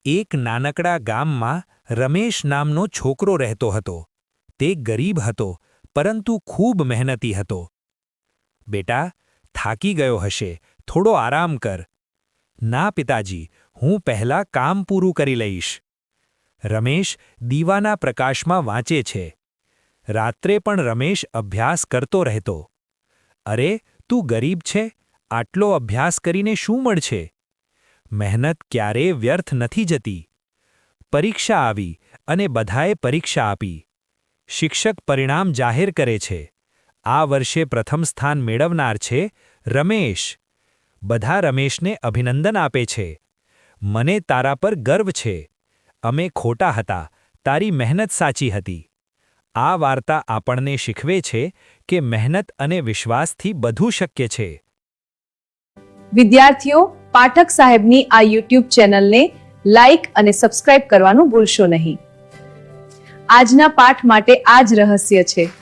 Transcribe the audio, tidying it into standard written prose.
એક નાનકડા ગામમાં રમેશ નામનો છોકરો રહેતો હતો. તે ગરીબ હતો, પરંતુ ખૂબ મહેનતી હતો. બેટા, થાકી ગયો હશે, થોડો આરામ કર. ના પિતાજી, હું પહેલાં કામ પૂરું કરી લઈશ. રમેશ દીવાના પ્રકાશમાં વાંચે છે. રાત્રે પણ રમેશ અભ્યાસ કરતો રહેતો. અરે, તું ગરીબ છે, આટલો અભ્યાસ કરીને શું મળશે? મહેનત ક્યારેય વ્યર્થ નથી જતી. પરીક્ષા આવી અને બધાએ પરીક્ષા આપી. શિક્ષક પરિણામ જાહેર કરે છે. આ વર્ષે પ્રથમ સ્થાન મેળવનાર છે રમેશ. બધા રમેશને અભિનંદન આપે છે. મને તારા પર ગર્વ છે. અમે ખોટા હતા, તારી મહેનત સાચી હતી. આ વાર્તા આપણને શીખવે છે કે મહેનત અને વિશ્વાસથી બધું શક્ય છે. વિદ્યાર્થીઓ, પાઠક સાહેબની આ યુટ્યુબ ચેનલને લાઇક અને સબસ્ક્રાઇબ કરવાનું ભૂલશો નહીં. આજના પાઠ માટે આ જ રહસ્ય છે.